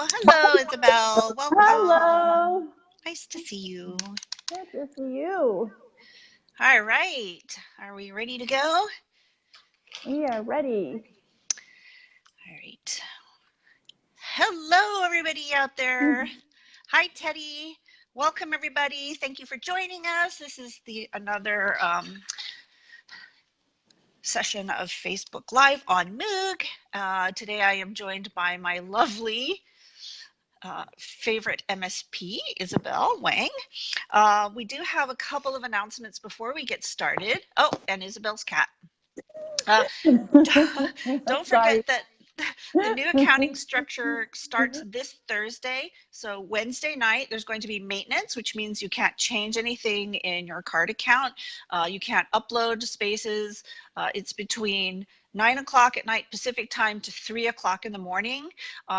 Well, hello, Isabel. Welcome. Hello. Nice to see you. Good to see you. All right. Are we ready to go? We are ready. All right. Hello, everybody out there. Hi, Teddy. Welcome, everybody. Thank you for joining us. This is another session of Facebook Live on MOUG. Today I am joined by my lovely favorite MSP, Isabel Wang. We do have a couple of announcements before we get started. Oh, and Isabel's cat. Don't forget Sorry. that the new accounting structure starts this Thursday. So Wednesday night, there's going to be maintenance, which means you can't change anything in your card account. You can't upload spaces. It's between 9 o'clock at night Pacific time to 3 o'clock in the morning.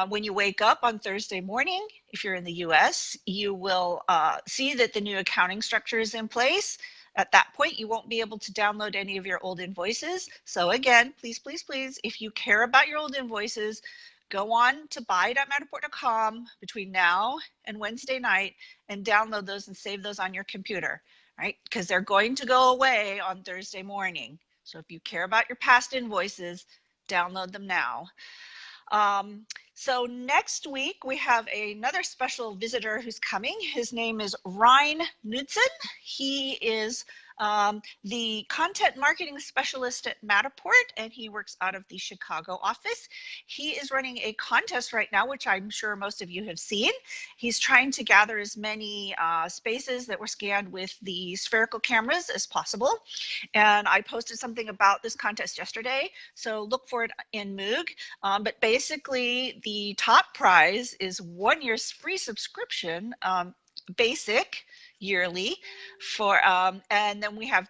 When you wake up on Thursday morning, if you're in the US, you will see that the new accounting structure is in place. At that point, you won't be able to download any of your old invoices. So again, please, please, please, if you care about your old invoices, go on to buy.matterport.com between now and Wednesday night and download those and save those on your computer, right? Because they're going to go away on Thursday morning. So if you care about your past invoices, download them now. So next week we have another special visitor who's coming. His name is Ryan Knudsen. He is the content marketing specialist at Matterport, and he works out of the Chicago office. He is running a contest right now, which I'm sure most of you have seen. He's trying to gather as many spaces that were scanned with the spherical cameras as possible. And I posted something about this contest yesterday, so look for it in MOUG. But basically, the top prize is 1 year's free subscription, basic yearly, for and then we have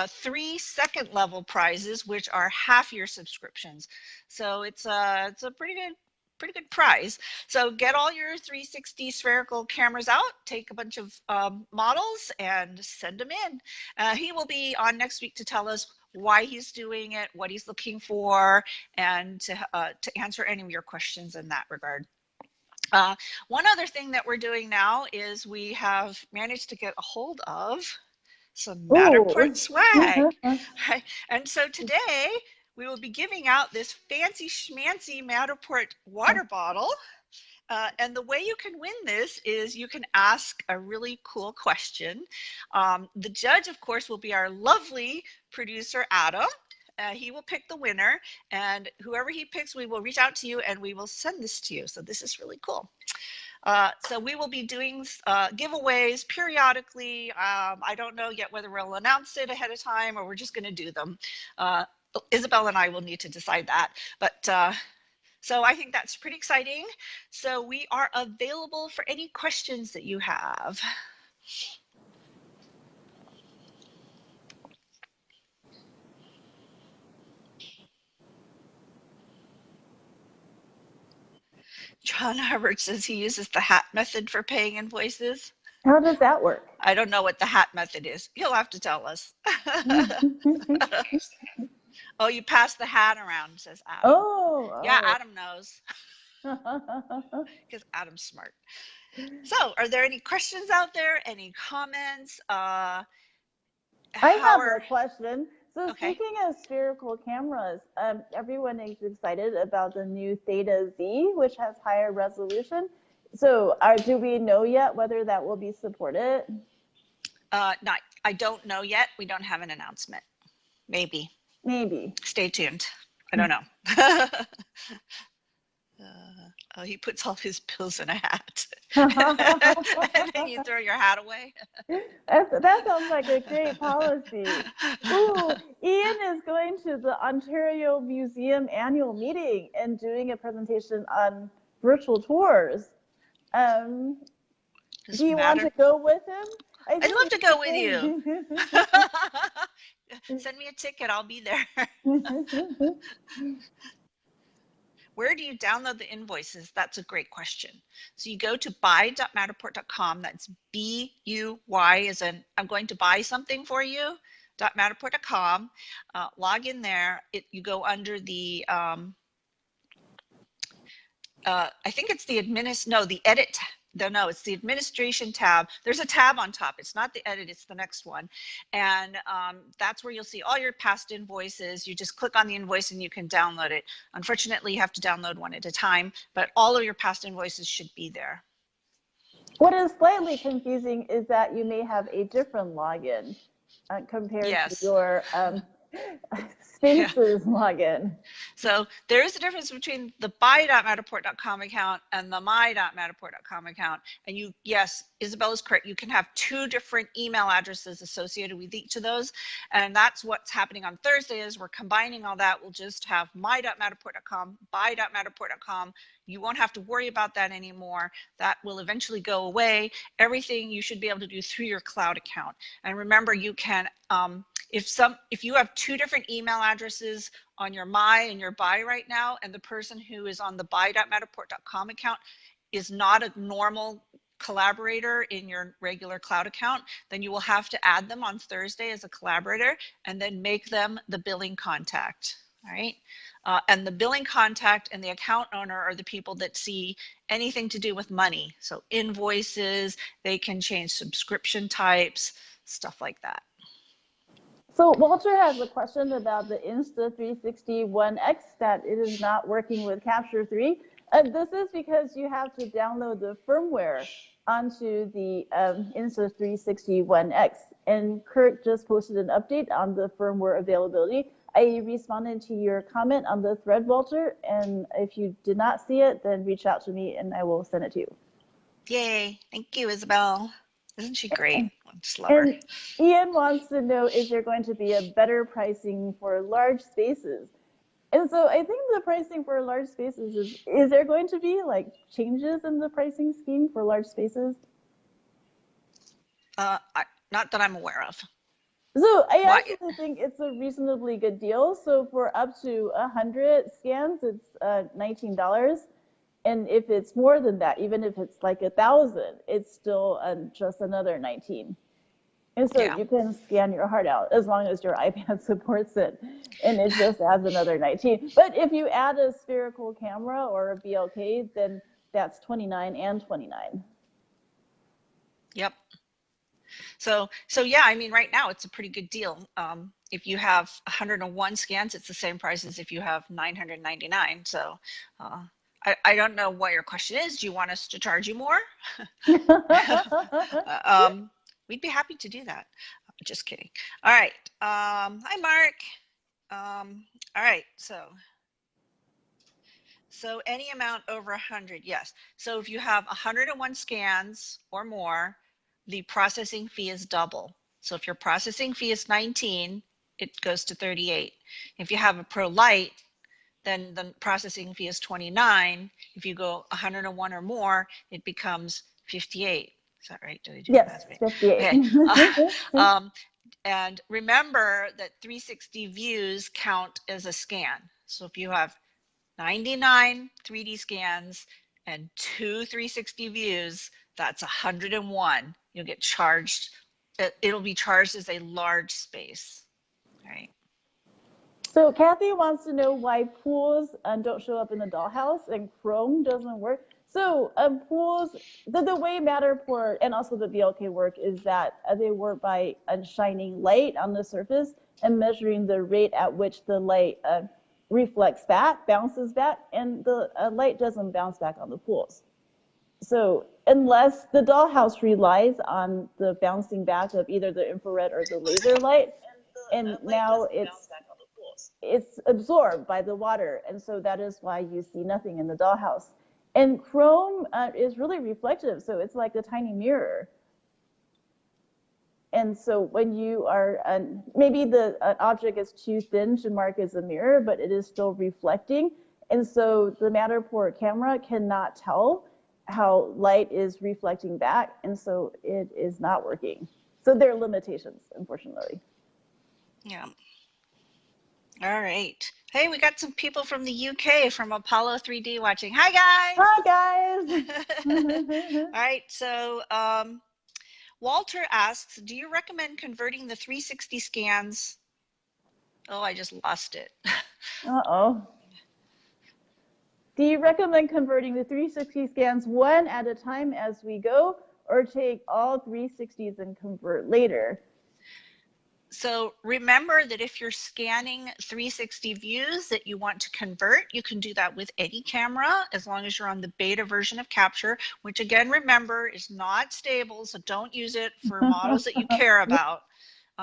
3 second level prizes, which are half-year subscriptions. So it's a pretty good prize. So get all your 360 spherical cameras out, take a bunch of models and send them in. He will be on next week to tell us why he's doing it, what he's looking for, and to answer any of your questions in that regard. One other thing that we're doing now is we have managed to get a hold of some Matterport swag. Right? And so today we will be giving out this fancy schmancy Matterport water bottle. And the way you can win this is you can ask a really cool question. The judge, of course, will be our lovely producer, Adam. He will pick the winner, and whoever he picks, we will reach out to you and we will send this to you. So this is really cool. So we will be doing giveaways periodically. I don't know yet whether we'll announce it ahead of time or we're just going to do them. Isabel and I will need to decide that. But so I think that's pretty exciting. So we are available for any questions that you have. John Hubbard says he uses the hat method for paying invoices. How does that work? I don't know what the hat method is. He'll have to tell us. Oh, you pass the hat around, says Adam. Oh. Yeah, Adam knows. Because Adam's smart. So, are there any questions out there? Any comments? I have a question. So okay. Speaking of spherical cameras, everyone is excited about the new Theta Z, which has higher resolution. So do we know yet whether that will be supported? I don't know yet. We don't have an announcement. Maybe. Stay tuned. I don't know. Oh, he puts all his bills in a hat. And then you throw your hat away. That sounds like a great policy. Ooh, Ian is going to the Ontario Museum annual meeting and doing a presentation on virtual tours. Do you want to go with him? I'd love to go with you. Send me a ticket. I'll be there. Where do you download the invoices? That's a great question. So you go to buy.matterport.com. That's B-U-Y, as in I'm going to buy something for you. .matterport.com. Log in there. You go under the I think it's the edit. No, it's the administration tab. There's a tab on top. It's not the edit, it's the next one. And that's where you'll see all your past invoices. You just click on the invoice and you can download it. Unfortunately, you have to download one at a time, but all of your past invoices should be there. What is slightly confusing is that you may have a different login compared to your Spaces login. So there is a difference between the buy.matterport.com account and the my.matterport.com account. And yes, Isabel is correct. You can have 2 different email addresses associated with each of those. And that's what's happening on Thursday is we're combining all that. We'll just have my.matterport.com, buy.matterport.com. You won't have to worry about that anymore. That will eventually go away. Everything you should be able to do through your cloud account. And remember, you can, if you have 2 different email addresses on your my and your buy right now, and the person who is on the buy.matterport.com account is not a normal collaborator in your regular cloud account, then you will have to add them on Thursday as a collaborator and then make them the billing contact. All right. And the billing contact and the account owner are the people that see anything to do with money. So invoices, they can change subscription types, stuff like that. So Walter has a question about the Insta360 One X, that it is not working with Capture 3. This is because you have to download the firmware onto the Insta360 One X. And Kirk just posted an update on the firmware availability. I responded to your comment on the thread, Walter, and if you did not see it, then reach out to me and I will send it to you. Yay. Thank you, Isabel. Isn't she great? I just love her. And Ian wants to know, is there going to be a better pricing for large spaces? And so I think the pricing for large spaces is there going to be like changes in the pricing scheme for large spaces? Not that I'm aware of. So I actually think it's a reasonably good deal. So for up to 100 scans, it's $19. And if it's more than that, even if it's like 1,000, it's still just another 19. And so you can scan your heart out as long as your iPad supports it, and it just adds another 19. But if you add a spherical camera or a BLK, then that's 29 and 29. Yep. So yeah, I mean, right now it's a pretty good deal. If you have 101 scans, it's the same price as if you have 999. So I don't know what your question is. Do you want us to charge you more? We'd be happy to do that. Just kidding. All right. Hi, Mark. All right. So any amount over 100, yes. So if you have 101 scans or more, the processing fee is double. So if your processing fee is 19, it goes to 38. If you have a Pro Lite, then the processing fee is 29. If you go 101 or more, it becomes 58. Is that right? Did I do yes, that right? 58. Okay. And remember that 360 views count as a scan. So if you have 99 3D scans and 2 360 views, that's 101. You'll get charged. It'll be charged as a large space. All right. So Kathy wants to know why pools don't show up in the dollhouse and Chrome doesn't work. So pools, the way Matterport and also the BLK work is that they work by shining light on the surface and measuring the rate at which the light reflects back, bounces back, and the light doesn't bounce back on the pools. So unless the dollhouse relies on the bouncing back of either the infrared or the laser light, and now it's absorbed by the water, and so that is why you see nothing in the dollhouse. And Chrome is really reflective, so it's like a tiny mirror. And so when you are, maybe the object is too thin to mark as a mirror, but it is still reflecting. And so the Matterport camera cannot tell how light is reflecting back, and so it is not working. So there are limitations, unfortunately. Yeah. All right. Hey, we got some people from the UK from Apollo 3D watching. Hi, guys. Hi, guys. All right. So Walter asks, do you recommend converting the 360 scans? Oh, I just lost it. Uh-oh. Do you recommend converting the 360 scans one at a time as we go, or take all 360s and convert later? So remember that if you're scanning 360 views that you want to convert, you can do that with any camera as long as you're on the beta version of Capture, which again, remember, is not stable, so don't use it for models that you care about.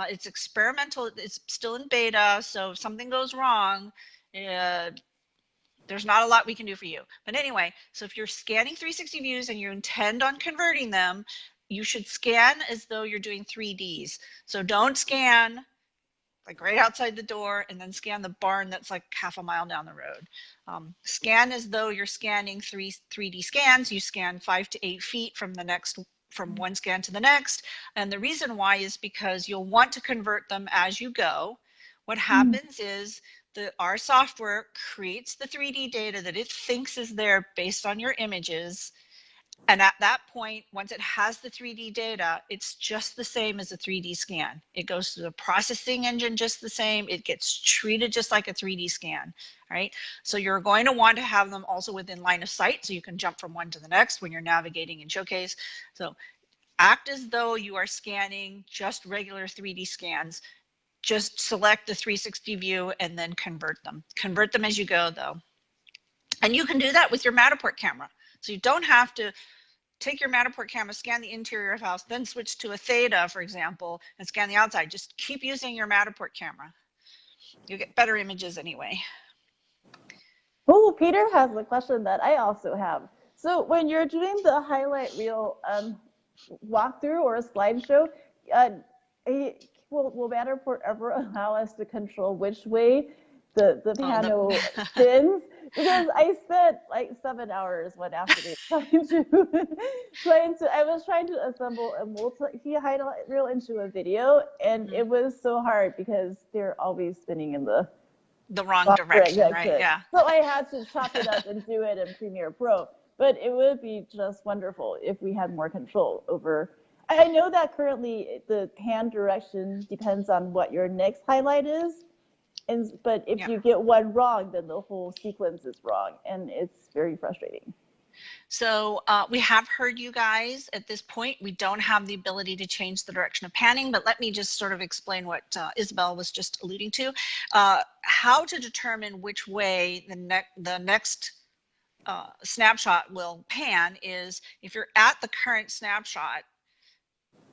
It's experimental, it's still in beta, so if something goes wrong, there's not a lot we can do for you. But anyway, so if you're scanning 360 views and you intend on converting them, you should scan as though you're doing 3Ds. So don't scan like right outside the door and then scan the barn that's like half a mile down the road. Scan as though you're scanning 3D scans. You scan 5 to 8 feet from one scan to the next. And the reason why is because you'll want to convert them as you go. What happens is our software creates the 3D data that it thinks is there based on your images. And at that point, once it has the 3D data, it's just the same as a 3D scan. It goes through the processing engine just the same. It gets treated just like a 3D scan, right? So you're going to want to have them also within line of sight so you can jump from one to the next when you're navigating in Showcase. So act as though you are scanning just regular 3D scans. Just select the 360 view and then convert them. Convert them as you go, though. And you can do that with your Matterport camera. So you don't have to take your Matterport camera, scan the interior of the house, then switch to a Theta, for example, and scan the outside. Just keep using your Matterport camera. You'll get better images anyway. Oh, Peter has a question that I also have. So when you're doing the highlight reel walkthrough or a slideshow, will Matterport ever allow us to control which way the panel spins? Because I spent like 7 hours one afternoon I was trying to assemble a multi highlight reel into a video, and it was so hard because they're always spinning in the wrong direction, right? Yeah. So I had to chop it up and do it in Premiere Pro. But it would be just wonderful if we had more control over. I know that currently the pan direction depends on what your next highlight is. But if you get one wrong, then the whole sequence is wrong. And it's very frustrating. So we have heard you guys. At this point, we don't have the ability to change the direction of panning, but let me just sort of explain what Isabel was just alluding to. How to determine which way the next snapshot will pan is if you're at the current snapshot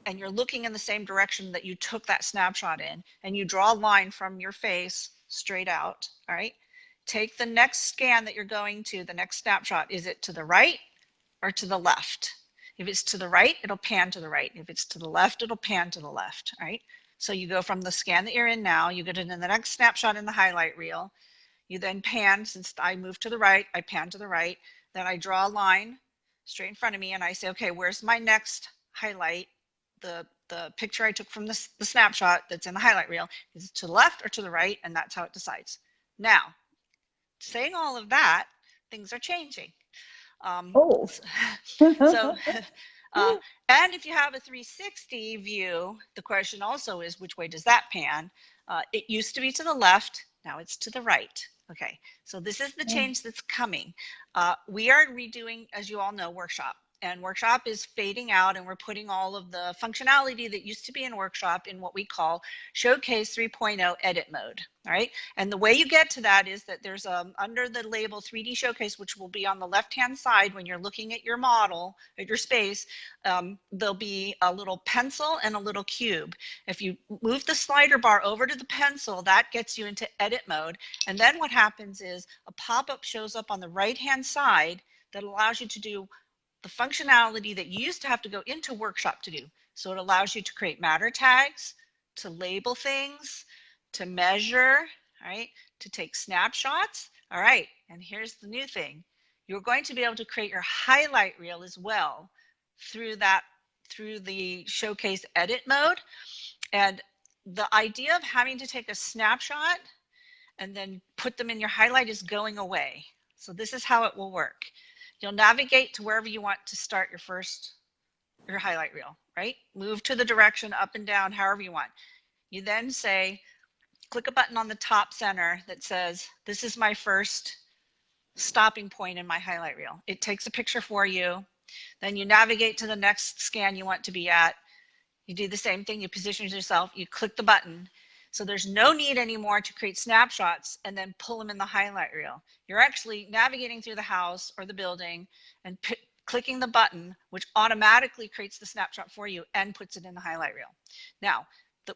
and you're looking in the same direction that you took that snapshot in, and you draw a line from your face straight out, all right? Take the next scan that you're going to, the next snapshot. Is it to the right or to the left? If it's to the right, it'll pan to the right. If it's to the left, it'll pan to the left, right? So you go from the scan that you're in now, you get into the next snapshot in the highlight reel. You then pan, since I moved to the right, I pan to the right. Then I draw a line straight in front of me and I say, okay, where's my next highlight? The picture I took from the snapshot that's in the highlight reel, is it to the left or to the right? And that's how it decides. Now, saying all of that, things are changing. So, and if you have a 360 view, the question also is, which way does that pan? It used to be to the left, now it's to the right. Okay, so this is the change that's coming. We are redoing, as you all know, Workshop. And Workshop is fading out, and we're putting all of the functionality that used to be in Workshop in what we call Showcase 3.0 edit mode. All right, and the way you get to that is that there's under the label 3D Showcase, which will be on the left-hand side when you're looking at your model, at your space, there'll be a little pencil and a little cube. If you move the slider bar over to the pencil, that gets you into edit mode. And then what happens is a pop-up shows up on the right-hand side that allows you to do the functionality that you used to have to go into Workshop to do. So it allows you to create matter tags, to label things, to measure, all right, to take snapshots. All right, and here's the new thing. You're going to be able to create your highlight reel as well through the Showcase edit mode. And the idea of having to take a snapshot and then put them in your highlight is going away. So this is how it will work. You'll navigate to wherever you want to start your highlight reel, right? Move to the direction up and down, however you want. You then say, click a button on the top center that says, this is my first stopping point in my highlight reel. It takes a picture for you. Then you navigate to the next scan you want to be at. You do the same thing. You position yourself. You click the button. So there's no need anymore to create snapshots and then pull them in the highlight reel. You're actually navigating through the house or the building and clicking the button, which automatically creates the snapshot for you and puts it in the highlight reel. Now,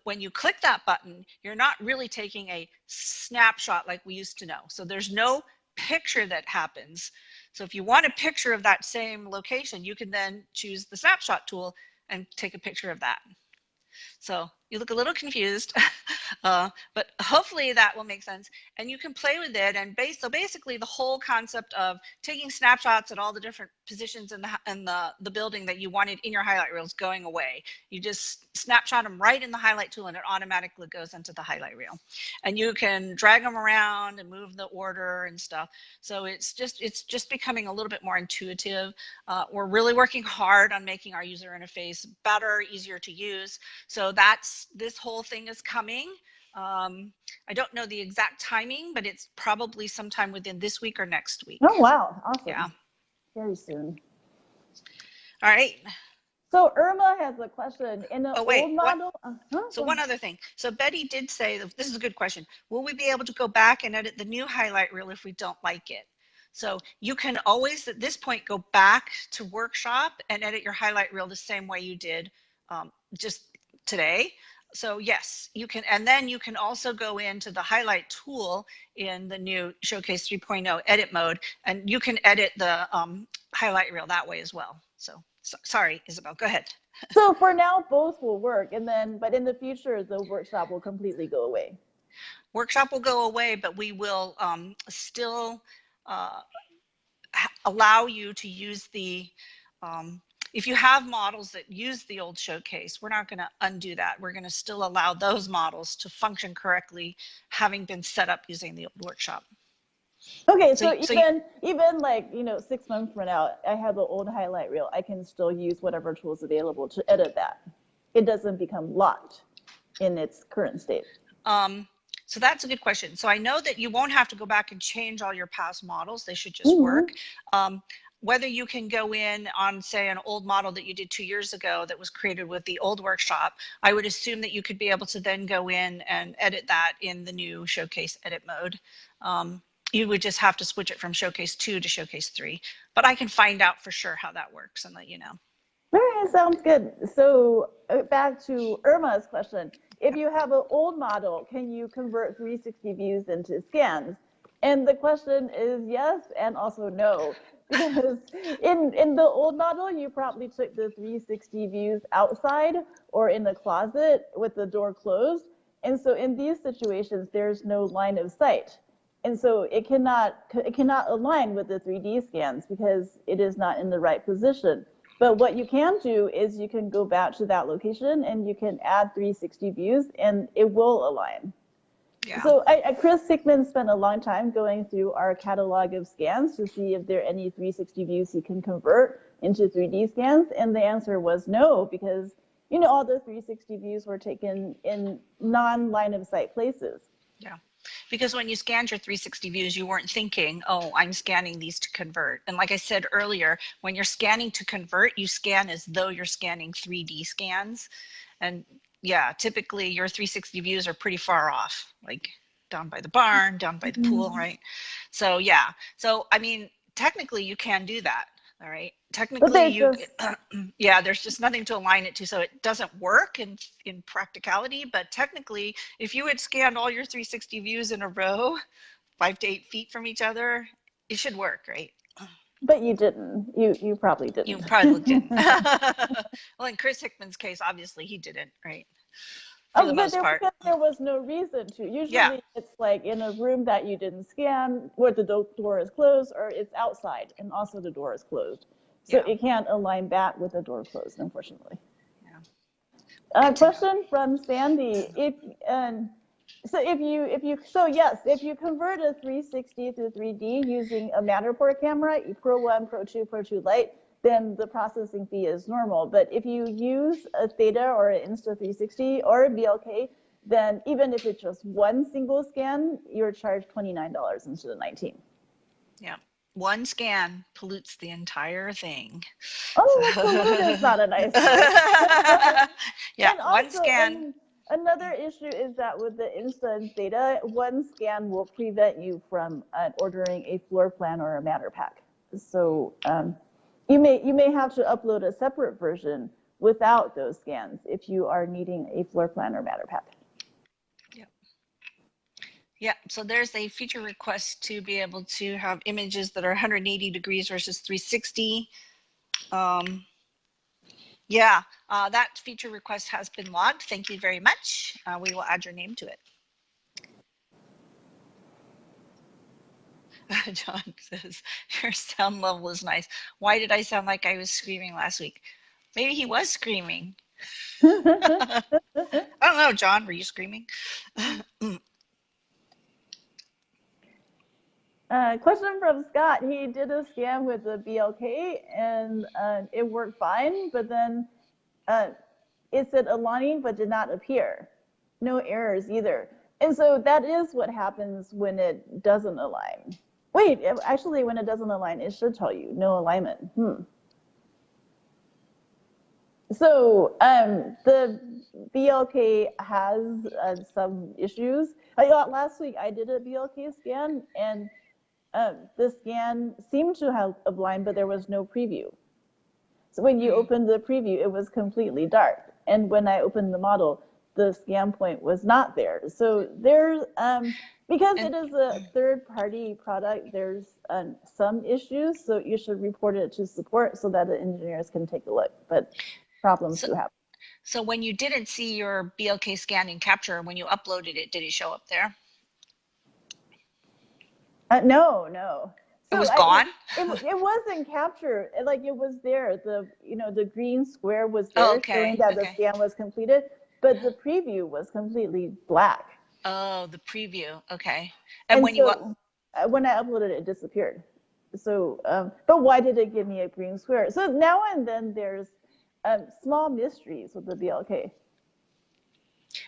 when you click that button, you're not really taking a snapshot like we used to know. So there's no picture that happens. So if you want a picture of that same location, you can then choose the snapshot tool and take a picture of that. So you look a little confused, but hopefully that will make sense. And you can play with it. And so basically the whole concept of taking snapshots at all the different positions in the building that you wanted in your highlight reel is going away. You just snapshot them right in the highlight tool and it automatically goes into the highlight reel. And you can drag them around and move the order and stuff. So it's just becoming a little bit more intuitive. We're really working hard on making our user interface better, easier to use. So this whole thing is coming. I don't know the exact timing, but it's probably sometime within this week or next week. Oh, wow. Awesome. Yeah. Very soon. All right. So Irma has a question. In the old model. So one other thing. So Betty did say, this is a good question. Will we be able to go back and edit the new highlight reel if we don't like it? So you can always, at this point, go back to Workshop and edit your highlight reel the same way you did just today. So yes, you can, and then you can also go into the highlight tool in the new Showcase 3.0 edit mode, and you can edit the highlight reel that way as well. So sorry, Isabel, go ahead. So for now, both will work, and then, but in the future, the Workshop will completely go away. Workshop will go away, but we will still allow you to use the, if you have models that use the old Showcase, we're not going to undo that. We're going to still allow those models to function correctly, having been set up using the old Workshop. Okay, so even like, 6 months from now, I have the old highlight reel. I can still use whatever tools available to edit that. It doesn't become locked in its current state. So that's a good question. So I know that you won't have to go back and change all your past models. They should just work. Whether you can go in on, say, an old model that you did 2 years ago that was created with the old Workshop, I would assume that you could be able to then go in and edit that in the new Showcase edit mode. You would just have to switch it from Showcase 2 to Showcase 3. But I can find out for sure how that works and let you know. All right, sounds good. So back to Irma's question. If you have an old model, can you convert 360 views into scans? And the question is yes and also no. Because in the old model, you probably took the 360 views outside or in the closet with the door closed. And so in these situations, there's no line of sight. And so it cannot align with the 3D scans because it is not in the right position. But what you can do is you can go back to that location and you can add 360 views and it will align. Yeah. So Chris Hickman spent a long time going through our catalog of scans to see if there are any 360 views he can convert into 3D scans. And the answer was no, because all the 360 views were taken in non-line of sight places. Yeah. Because when you scanned your 360 views, you weren't thinking, oh, I'm scanning these to convert. And like I said earlier, when you're scanning to convert, you scan as though you're scanning 3D scans. And yeah, typically your 360 views are pretty far off, like down by the barn, down by the pool, right? So yeah, so I mean, technically you can do that. All right. Technically, yeah, there's just nothing to align it to, so it doesn't work in practicality. But technically, if you had scanned all your 360 views in a row, 5 to 8 feet from each other, it should work, right? But you didn't. You probably didn't. You probably didn't. Well, in Chris Hickman's case, obviously he didn't, right? For the most part. Because there was no reason to. Usually it's like in a room that you didn't scan where the door is closed, or it's outside and also the door is closed. So it can't align back with the door closed, unfortunately. Yeah. A question from Sandy. If you convert a 360 to 3D using a Matterport camera, Pro 1, Pro 2, Pro 2 Lite, then the processing fee is normal. But if you use a Theta or an Insta360 or a BLK, then even if it's just one single scan, you're charged $29 instead of $19. Yeah. One scan pollutes the entire thing. Oh, So pollute is not a nice word. yeah, And one also, scan. another issue is that with the Insta and Theta, one scan will prevent you from ordering a floor plan or a matter pack. So you may have to upload a separate version without those scans if you are needing a floor plan or matter pack. Yeah. Yeah, so there's a feature request to be able to have images that are 180 degrees versus 360. Yeah, that feature request has been logged. Thank you very much. We will add your name to it. John says, your sound level is nice. Why did I sound like I was screaming last week? Maybe he was screaming. I don't know, John, were you screaming? Question from Scott. He did a scan with the BLK and it worked fine, but then it said aligning but did not appear. No errors either. And so that is what happens when it doesn't align. Wait, actually, when it doesn't align, it should tell you no alignment. So the BLK has some issues. Last week I did a BLK scan, and the scan seemed to have a blind, but there was no preview. So when you opened the preview, it was completely dark. And when I opened the model, the scan point was not there. So there's, because it is a third-party product, there's some issues. So you should report it to support so that the engineers can take a look. But problems do happen. So when you didn't see your BLK scan in Capture, when you uploaded it, did it show up there? No. It So was gone? it wasn't captured. Like it was there. The green square was Oh, there showing okay. that the Okay. scan was completed, but the preview was completely black. Oh, the preview. Okay. And And when you so when I uploaded it, it disappeared. So, but why did it give me a green square? So now and then there's small mysteries with the BLK.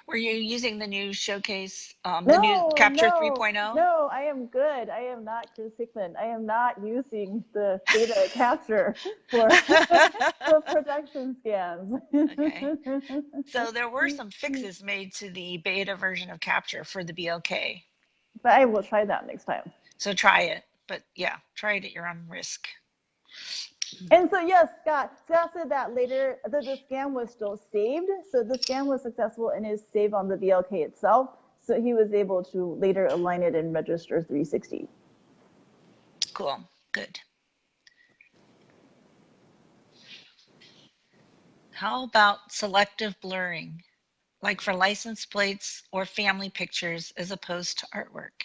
were you using the new showcase, the new No, Capture no, 3.0? no, I am good. I am not Chris Hickman. I am not using the data capture for for production scans. Okay. So there were some fixes made to the beta version of Capture for the BLK. But I will try that next time. So try it. But yeah, try it at your own risk. And so yes, Scott said that later that the scan was still saved. So the scan was successful and is saved on the BLK itself. So he was able to later align it in register 360. Cool. Good. How about selective blurring, like for license plates or family pictures as opposed to artwork?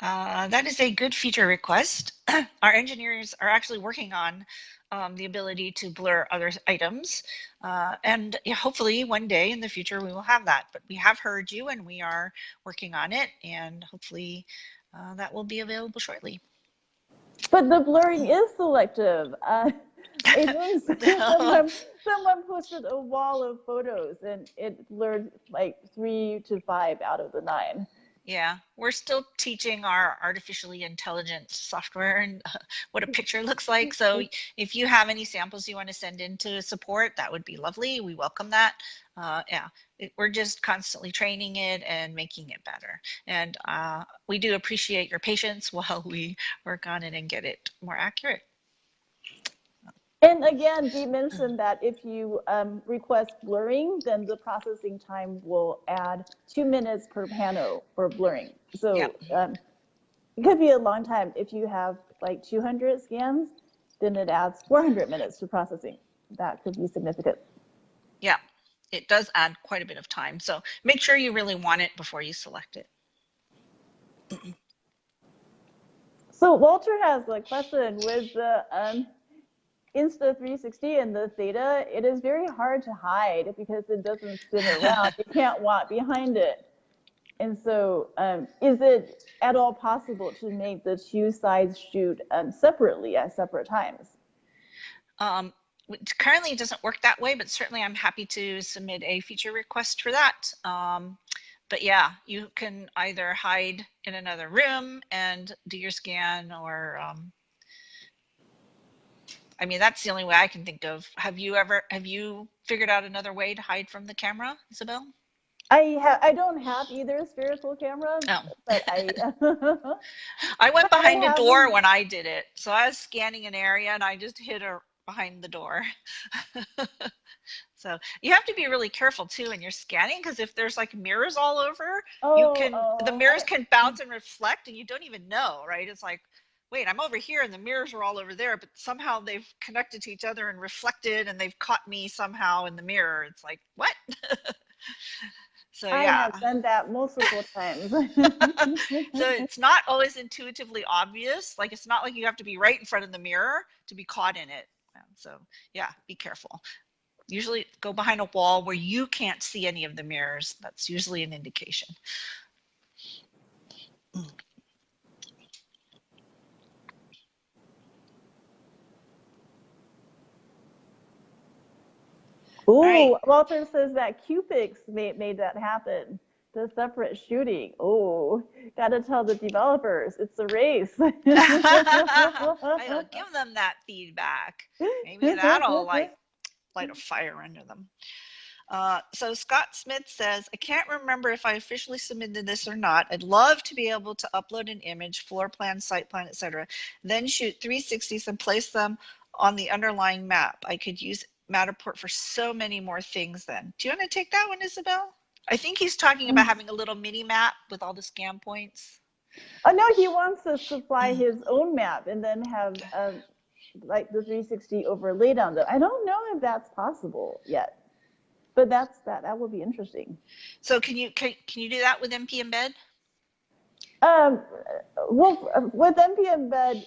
That is a good feature request. Our engineers are actually working on the ability to blur other items. And yeah, hopefully one day in the future we will have that. But we have heard you and we are working on it. And hopefully that will be available shortly. But the blurring is selective. I think someone posted a wall of photos and it blurred like 3 to 5 out of the 9. Yeah, we're still teaching our artificially intelligent software and what a picture looks like. So if you have any samples you want to send into support, that would be lovely. We welcome that. Yeah, we're just constantly training it and making it better. And we do appreciate your patience while we work on it and get it more accurate. And again, Dee mentioned that if you request blurring, then the processing time will add 2 minutes per panel for blurring. So Yep. it could be a long time. If you have like 200 scans, then it adds 400 minutes to processing. That could be significant. Yeah, it does add quite a bit of time. So make sure you really want it before you select it. So Walter has a question with the Insta 360 and the Theta. It is very hard to hide because it doesn't spin around. You can't walk behind it. And so is it at all possible to make the two sides shoot separately at separate times? Currently it doesn't work that way, but certainly I'm happy to submit a feature request for that. But yeah, you can either hide in another room and do your scan, or I mean, that's the only way I can think of. Have you figured out another way to hide from the camera, Isabel? I don't have either spherical cameras, Oh, but I I went but I behind a have door when I did it. So I was scanning an area and I just hid her behind the door. So you have to be really careful too when you're scanning, because if there's like mirrors all over, the mirrors can bounce and reflect and you don't even know, right? It's like, wait, I'm over here and the mirrors are all over there, but somehow they've connected to each other and reflected and they've caught me somehow in the mirror. It's like, what? So I yeah. have done that multiple times. So it's not always intuitively obvious. Like, it's not like you have to be right in front of the mirror to be caught in it. So yeah, be careful. Usually go behind a wall where you can't see any of the mirrors. That's usually an indication. Ooh, Right. Walter says that Cupix made that happen. The separate shooting. Oh, gotta tell the developers it's a race. I'll give them that feedback. Maybe that'll like light a fire under them. So Scott Smith says, I can't remember if I officially submitted this or not. I'd love to be able to upload an image, floor plan, site plan, etc., then shoot 360s and place them on the underlying map. I could use Matterport for so many more things then. Do you want to take that one, Isabel? I think he's talking about having a little mini map with all the scan points. Oh no, he wants to supply his own map and then have like the 360 overlaid on them. I don't know if that's possible yet, but that would be interesting. So can you do that with MP Embed? Um, well, with MP Embed,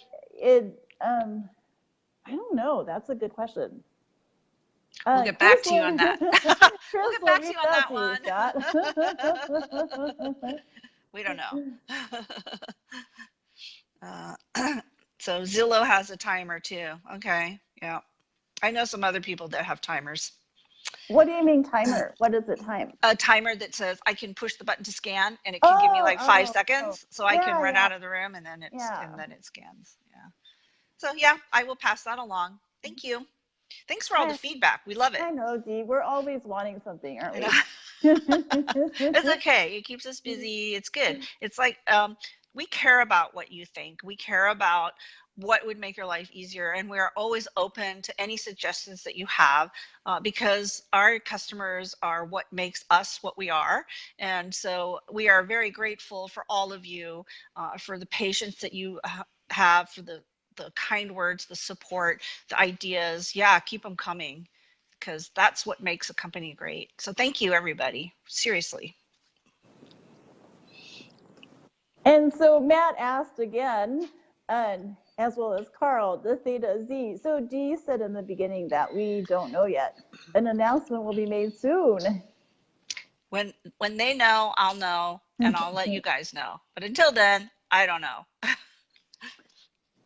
I don't know. That's a good question. We'll get back Chris to you on that. We'll Chris get will back to reach you on out that to you, Scott. We don't know. So Zillow has a timer too. Okay, yeah. I know some other people that have timers. What do you mean timer? What is it time? A timer that says I can push the button to scan and it can give me like 5 seconds, so I can run out of the room and then it scans. Yeah. So yeah, I will pass that along. Thank you. Thanks for all the feedback. We love it. I know, Dee. We're always wanting something, aren't we? It's okay. It keeps us busy. It's good. It's like we care about what you think. We care about what would make your life easier, and we are always open to any suggestions that you have, because our customers are what makes us what we are. And so we are very grateful for all of you, for the patience that you have, for the kind words, the support, the ideas. Yeah, keep them coming, because that's what makes a company great. So thank you, everybody. Seriously. And so Matt asked again, as well as Carl, the Theta Z. So Dee said in the beginning that we don't know yet. An announcement will be made soon. When they know, I'll know, and I'll let you guys know. But until then, I don't know.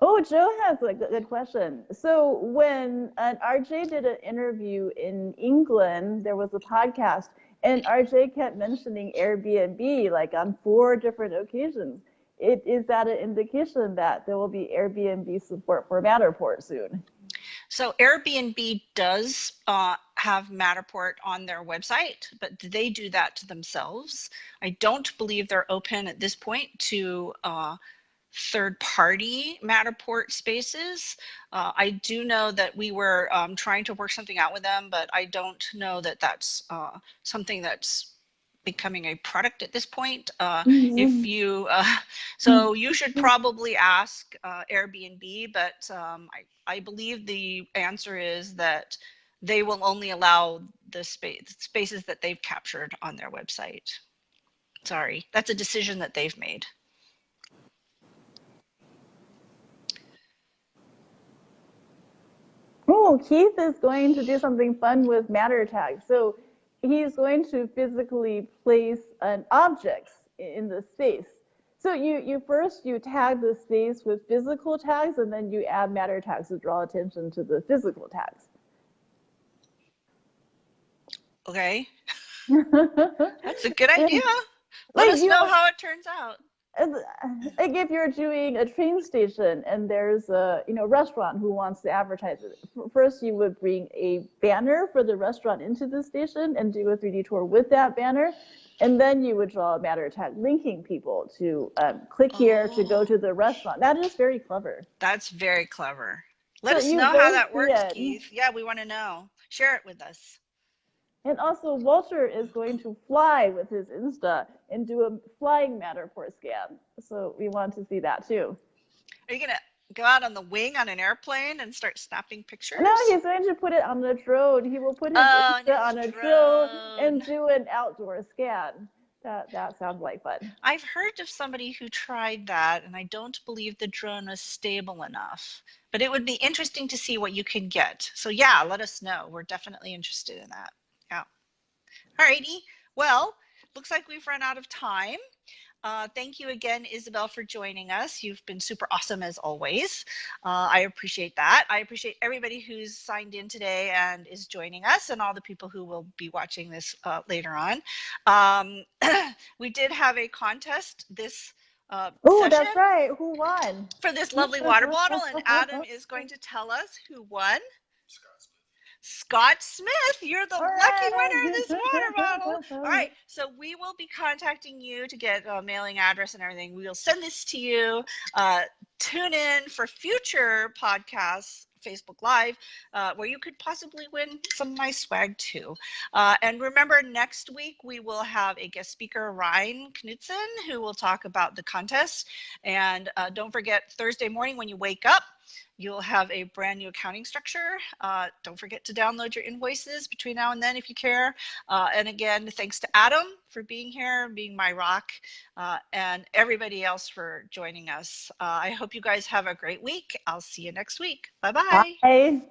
Oh, Joe has a good question. So when RJ did an interview in England, there was a podcast, and RJ kept mentioning Airbnb like on 4 different occasions. Is that an indication that there will be Airbnb support for Matterport soon? So Airbnb does have Matterport on their website, but they do that to themselves. I don't believe they're open at this point to third-party Matterport spaces. I do know that we were trying to work something out with them, but I don't know that that's something that's becoming a product at this point. If you, so you should probably ask Airbnb, but I believe the answer is that they will only allow the spaces that they've captured on their website. Sorry, that's a decision that they've made. Oh, Keith is going to do something fun with matter tags. So he's going to physically place an objects in the space. So you first tag the space with physical tags, and then you add matter tags to draw attention to the physical tags. Okay. That's a good idea. Let Like us you know how it turns out. like if you're doing a train station and there's a restaurant who wants to advertise it, first you would bring a banner for the restaurant into the station and do a 3D tour with that banner, and then you would draw a matter tag linking people to click here to go Oh, to the restaurant. That is very clever. that's very clever. Let So us you know how both that see works, it. Keith. Yeah, we want to know. Share it with us. And also, Walter is going to fly with his Insta and do a flying Matterport scan. So we want to see that too. Are you going to go out on the wing on an airplane and start snapping No, pictures? he's going to put it on the drone. He will put his Oh, and Insta his on a drone drone. and do an outdoor scan. That sounds like fun. I've heard of somebody who tried that, and I don't believe the drone was stable enough. But it would be interesting to see what you can get. So yeah, let us know. We're definitely interested in that. Yeah. Alrighty. Well, looks like we've run out of time. Thank you again, Isabel, for joining us. You've been super awesome as always. I appreciate that. I appreciate everybody who's signed in today and is joining us, and all the people who will be watching this later on. We did have a contest this Oh, session that's right. Who won? for this lovely water bottle, and Adam is going to tell us who won. Scott Smith, you're the All lucky winner of right. this water bottle. All right, so we will be contacting you to get a mailing address and everything. We will send this to you. Tune in for future podcasts, Facebook Live, where you could possibly win some nice swag too. And remember, next week we will have a guest speaker, Ryan Knudsen, who will talk about the contest. And don't forget, Thursday morning when you wake up, you'll have a brand new accounting structure. Don't forget to download your invoices between now and then if you care. And again, thanks to Adam for being here, being my rock, and everybody else for joining us. I hope you guys have a great week. I'll see you next week. Bye-bye. Bye.